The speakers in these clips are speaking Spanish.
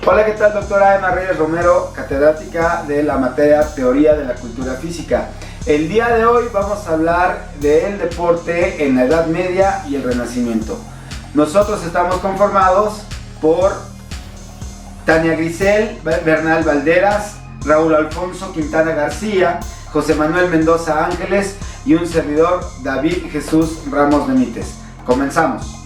Hola, ¿qué tal, doctora Emma Reyes Romero, catedrática de la materia Teoría de la Cultura Física? El día de hoy vamos a hablar del deporte en la Edad Media y el Renacimiento. Nosotros estamos conformados por Tania Grisel Bernal Valderas, Raúl Alfonso Quintana García, José Manuel Mendoza Ángeles y un servidor, David Jesús Ramos Benítez. Comenzamos.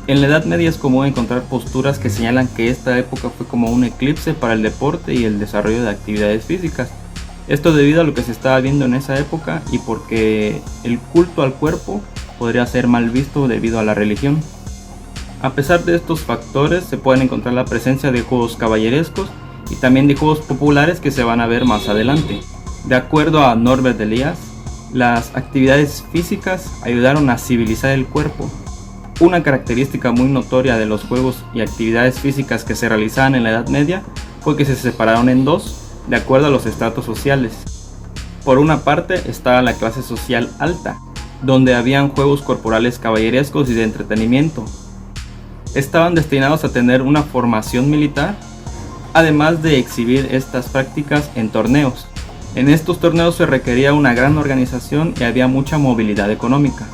En la Edad Media es común encontrar posturas que señalan que esta época fue como un eclipse para el deporte y el desarrollo de actividades físicas. Esto debido a lo que se estaba viendo en esa época y porque el culto al cuerpo podría ser mal visto debido a la religión. A pesar de estos factores, se pueden encontrar la presencia de juegos caballerescos y también de juegos populares que se van a ver más adelante. De acuerdo a Norbert Elias, las actividades físicas ayudaron a civilizar el cuerpo. Una característica muy notoria de los juegos y actividades físicas que se realizaban en la Edad Media fue que se separaron en dos, de acuerdo a los estratos sociales. Por una parte estaba la clase social alta, donde habían juegos corporales caballerescos y de entretenimiento. Estaban destinados a tener una formación militar, además de exhibir estas prácticas en torneos. En estos torneos se requería una gran organización y había mucha movilidad económica.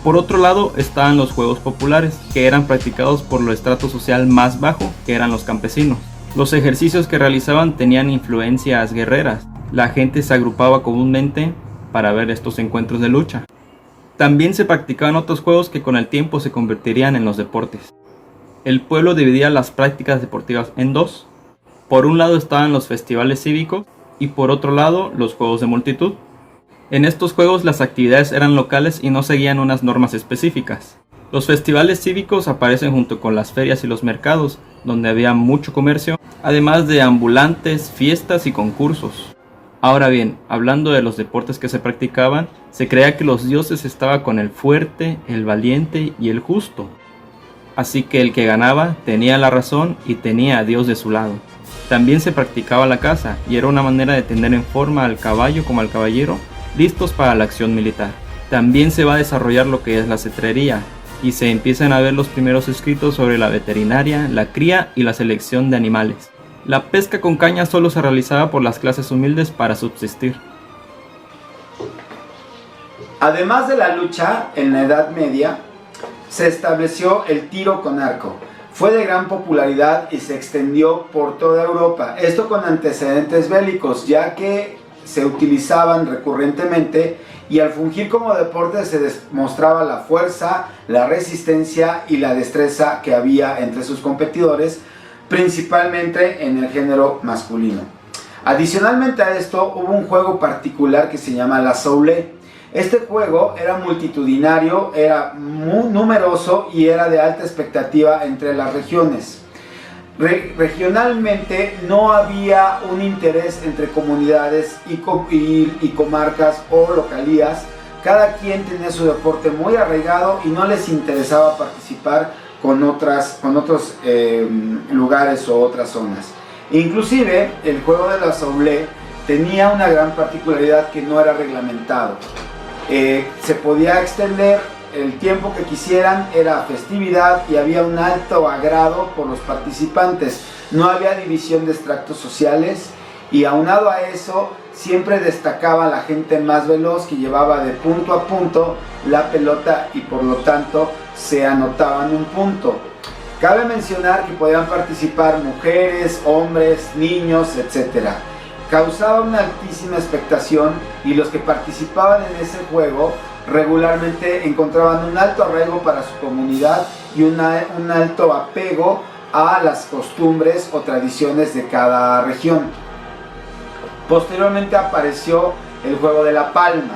Por otro lado estaban los juegos populares, que eran practicados por el estrato social más bajo, que eran los campesinos. Los ejercicios que realizaban tenían influencias guerreras. La gente se agrupaba comúnmente para ver estos encuentros de lucha. También se practicaban otros juegos que con el tiempo se convertirían en los deportes. El pueblo dividía las prácticas deportivas en dos. Por un lado estaban los festivales cívicos y por otro lado los juegos de multitud. En estos juegos las actividades eran locales y no seguían unas normas específicas. Los festivales cívicos aparecen junto con las ferias y los mercados, donde había mucho comercio, además de ambulantes, fiestas y concursos. Ahora bien, hablando de los deportes que se practicaban, se creía que los dioses estaban con el fuerte, el valiente y el justo. Así que el que ganaba tenía la razón y tenía a Dios de su lado. También se practicaba la caza y era una manera de tener en forma al caballo como al caballero, listos para la acción militar. También se va a desarrollar lo que es la cetrería y se empiezan a ver los primeros escritos sobre la veterinaria, la cría y la selección de animales. La pesca con caña solo se realizaba por las clases humildes para subsistir. Además de la lucha en la Edad Media, se estableció el tiro con arco. Fue de gran popularidad y se extendió por toda Europa. Esto con antecedentes bélicos, ya que se utilizaban recurrentemente y al fungir como deporte se demostraba la fuerza, la resistencia y la destreza que había entre sus competidores, principalmente en el género masculino. Adicionalmente a esto hubo un juego particular que se llama la soule. Este juego era multitudinario, era muy numeroso y era de alta expectativa entre las regiones. Regionalmente no había un interés entre comunidades y comarcas o localías. Cada quien tenía su deporte muy arraigado y no les interesaba participar con otros lugares o otras zonas. Inclusive el juego de la soule tenía una gran particularidad que no era reglamentado. Se podía extender el tiempo que quisieran, era festividad y había un alto agrado por los participantes. No había división de estratos sociales y aunado a eso siempre destacaba la gente más veloz que llevaba de punto a punto la pelota y por lo tanto se anotaban un punto. Cabe mencionar que podían participar mujeres, hombres, niños, etc. Causaba una altísima expectación y los que participaban en ese juego regularmente encontraban un alto arraigo para su comunidad y un alto apego a las costumbres o tradiciones de cada región. Posteriormente apareció el juego de la palma.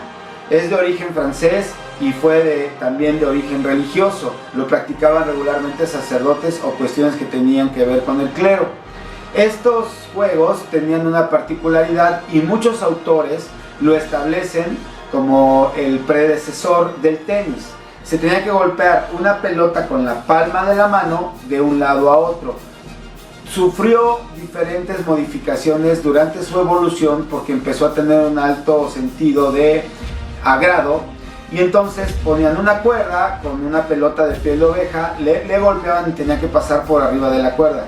Es de origen francés y fue también de origen religioso. Lo practicaban regularmente sacerdotes o cuestiones que tenían que ver con el clero. Estos juegos tenían una particularidad y muchos autores lo establecen como el predecesor del tenis. Se tenía que golpear una pelota con la palma de la mano de un lado a otro. Sufrió diferentes modificaciones durante su evolución porque empezó a tener un alto sentido de agrado y entonces ponían una cuerda con una pelota de piel de oveja, le golpeaban y tenía que pasar por arriba de la cuerda.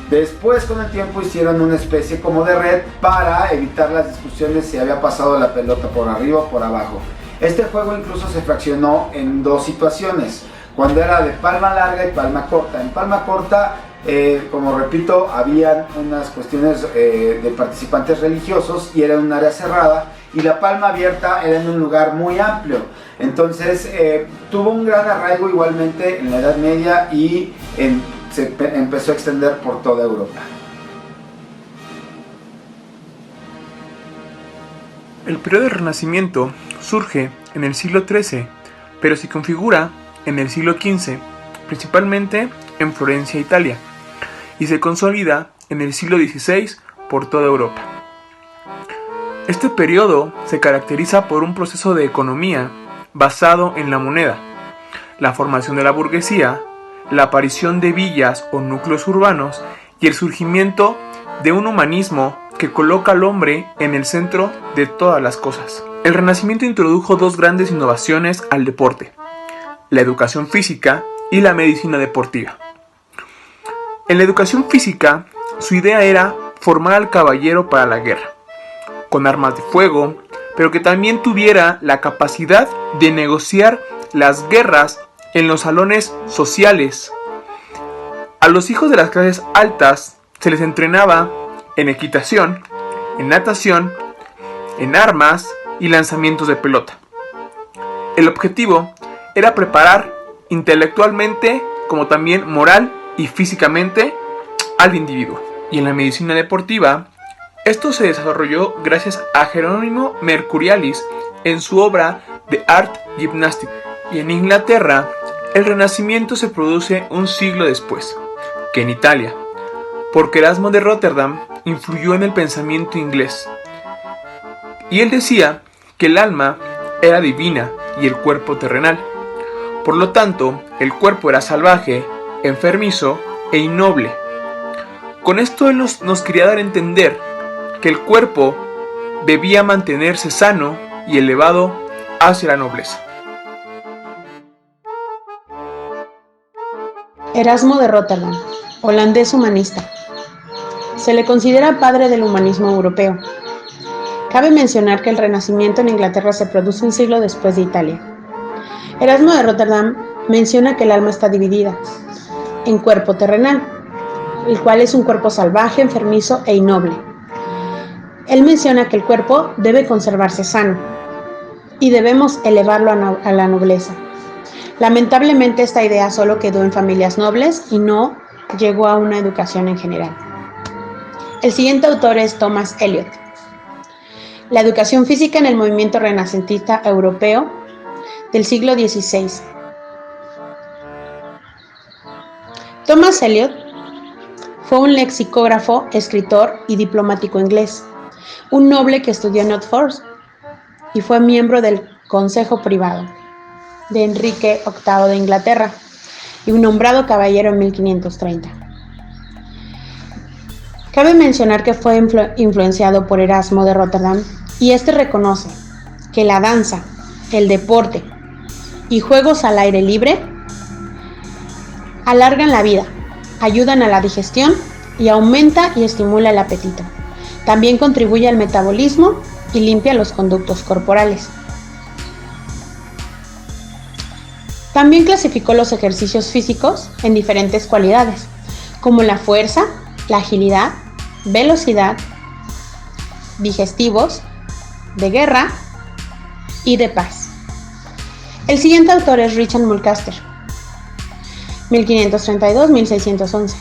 Después, con el tiempo, hicieron una especie como de red para evitar las discusiones si había pasado la pelota por arriba o por abajo. Este juego incluso se fraccionó en dos situaciones, cuando era de palma larga y palma corta. En palma corta, como repito, habían unas cuestiones de participantes religiosos y era en un área cerrada, y la palma abierta era en un lugar muy amplio. Entonces tuvo un gran arraigo igualmente en la Edad Media y se empezó a extender por toda Europa. El periodo del Renacimiento surge en el siglo XIII, pero se configura en el siglo XV, principalmente en Florencia, Italia, y se consolida en el siglo XVI por toda Europa. Este periodo se caracteriza por un proceso de economía basado en la moneda, la formación de la burguesía, la aparición de villas o núcleos urbanos y el surgimiento de un humanismo que coloca al hombre en el centro de todas las cosas. El Renacimiento introdujo dos grandes innovaciones al deporte: la educación física y la medicina deportiva. En la educación física, su idea era formar al caballero para la guerra, con armas de fuego, pero que también tuviera la capacidad de negociar las guerras en los salones sociales. A los hijos de las clases altas se les entrenaba en equitación, en natación, en armas y lanzamientos de pelota. El objetivo era preparar intelectualmente como también moral y físicamente al individuo. Y en la medicina deportiva, esto se desarrolló gracias a Jerónimo Mercurialis en su obra The Art Gymnastic. Y en Inglaterra, el Renacimiento se produce un siglo después que en Italia, porque Erasmo de Rotterdam influyó en el pensamiento inglés. Y él decía que el alma era divina y el cuerpo terrenal. Por lo tanto, el cuerpo era salvaje, enfermizo e innoble. Con esto él nos quería dar a entender que el cuerpo debía mantenerse sano y elevado hacia la nobleza. Erasmo de Rotterdam, holandés humanista. Se le considera padre del humanismo europeo. Cabe mencionar que el Renacimiento en Inglaterra se produce un siglo después de Italia. Erasmo de Rotterdam menciona que el alma está dividida en cuerpo terrenal, el cual es un cuerpo salvaje, enfermizo e innoble. Él menciona que el cuerpo debe conservarse sano y debemos elevarlo a la nobleza. Lamentablemente esta idea solo quedó en familias nobles y no llegó a una educación en general. El siguiente autor es Thomas Elyot. La educación física en el movimiento renacentista europeo del siglo XVI. Thomas Elyot fue un lexicógrafo, escritor y diplomático inglés, un noble que estudió en Oxford y fue miembro del Consejo Privado de Enrique VIII de Inglaterra y un nombrado caballero en 1530. Cabe mencionar que fue influenciado por Erasmo de Rotterdam y este reconoce que la danza, el deporte y juegos al aire libre alargan la vida, ayudan a la digestión y aumenta y estimula el apetito. También contribuye al metabolismo y limpia los conductos corporales. También clasificó los ejercicios físicos en diferentes cualidades, como la fuerza, la agilidad, velocidad, digestivos, de guerra y de paz. El siguiente autor es Richard Mulcaster, 1532-1611.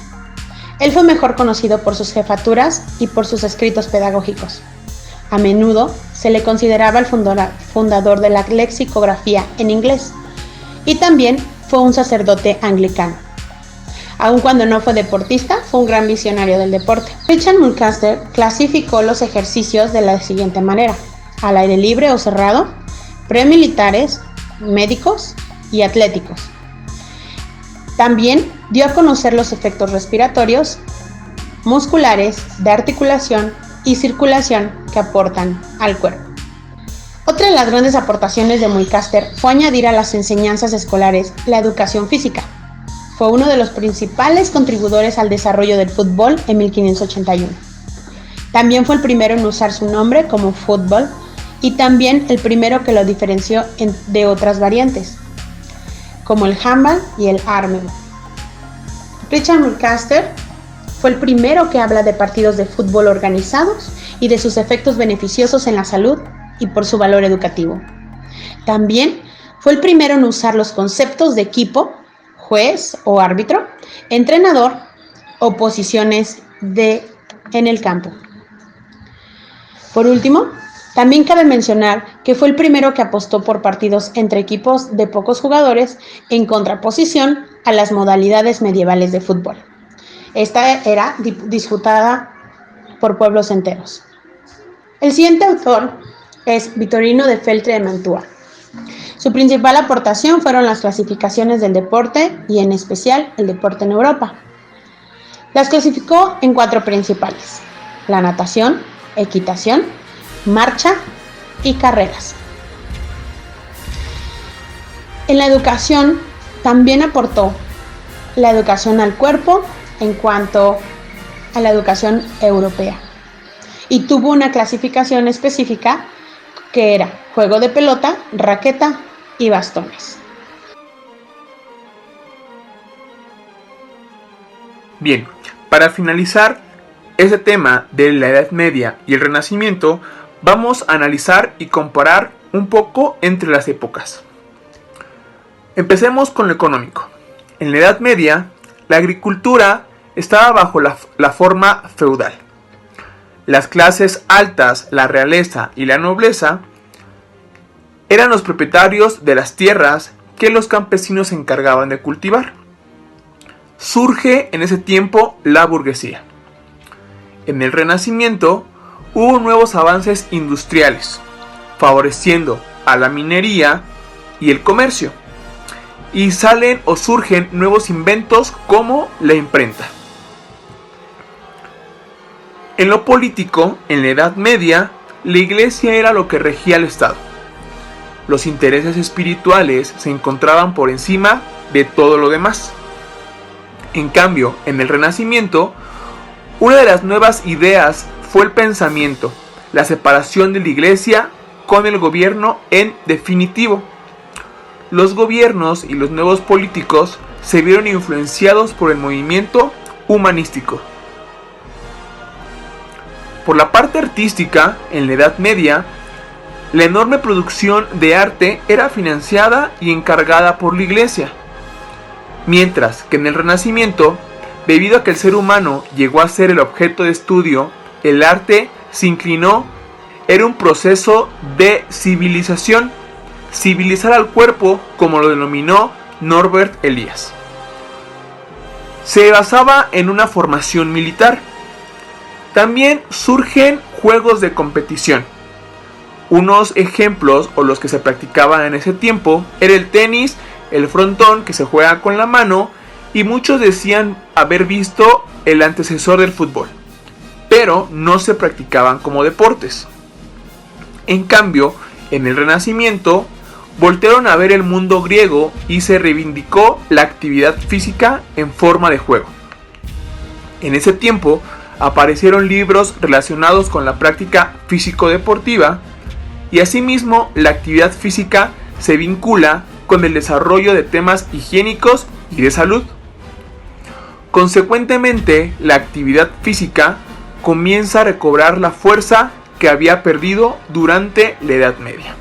Él fue mejor conocido por sus jefaturas y por sus escritos pedagógicos. A menudo se le consideraba el fundador de la lexicografía en inglés y también fue un sacerdote anglicano. Aun cuando no fue deportista, fue un gran visionario del deporte. Richard Mulcaster clasificó los ejercicios de la siguiente manera: al aire libre o cerrado, premilitares, médicos y atléticos. También dio a conocer los efectos respiratorios, musculares, de articulación y circulación que aportan al cuerpo. Otra de las grandes aportaciones de Muycáster fue añadir a las enseñanzas escolares la educación física. Fue uno de los principales contribuidores al desarrollo del fútbol en 1581. También fue el primero en usar su nombre como fútbol y también el primero que lo diferenció de otras variantes, como el handball y el armebo. Richard Muycáster fue el primero que habla de partidos de fútbol organizados y de sus efectos beneficiosos en la salud y por su valor educativo. También fue el primero en usar los conceptos de equipo, juez o árbitro, entrenador o posiciones en el campo. Por último, también cabe mencionar que fue el primero que apostó por partidos entre equipos de pocos jugadores en contraposición a las modalidades medievales de fútbol. Esta era disputada por pueblos enteros. El siguiente autor es Vittorino de Feltre de Mantua. Su principal aportación fueron las clasificaciones del deporte y en especial el deporte en Europa. Las clasificó en 4 principales: la natación, equitación, marcha y carreras. En la educación también aportó la educación al cuerpo en cuanto a la educación europea y tuvo una clasificación específica que era juego de pelota, raqueta y bastones. Bien, para finalizar este tema de la Edad Media y el Renacimiento, vamos a analizar y comparar un poco entre las épocas. Empecemos con lo económico. En la Edad Media, la agricultura estaba bajo la forma feudal. Las clases altas, la realeza y la nobleza, eran los propietarios de las tierras que los campesinos se encargaban de cultivar. Surge en ese tiempo la burguesía. En el Renacimiento hubo nuevos avances industriales, favoreciendo a la minería y el comercio, y salen o surgen nuevos inventos como la imprenta. En lo político, en la Edad Media, la Iglesia era lo que regía al Estado. Los intereses espirituales se encontraban por encima de todo lo demás. En cambio, en el Renacimiento, una de las nuevas ideas fue el pensamiento, la separación de la Iglesia con el gobierno en definitivo. Los gobiernos y los nuevos políticos se vieron influenciados por el movimiento humanístico. Por la parte artística, en la Edad Media, la enorme producción de arte era financiada y encargada por la Iglesia, mientras que en el Renacimiento, debido a que el ser humano llegó a ser el objeto de estudio, el arte se inclinó, era un proceso de civilización, civilizar al cuerpo, como lo denominó Norbert Elias. Se basaba en una formación militar. También surgen juegos de competición. Unos ejemplos, o los que se practicaban en ese tiempo, era el tenis, el frontón, que se juega con la mano, y muchos decían haber visto el antecesor del fútbol, pero no se practicaban como deportes. En cambio, en el Renacimiento, voltearon a ver el mundo griego y se reivindicó la actividad física en forma de juego. En ese tiempo, aparecieron libros relacionados con la práctica físico-deportiva y asimismo la actividad física se vincula con el desarrollo de temas higiénicos y de salud. Consecuentemente, la actividad física comienza a recobrar la fuerza que había perdido durante la Edad Media.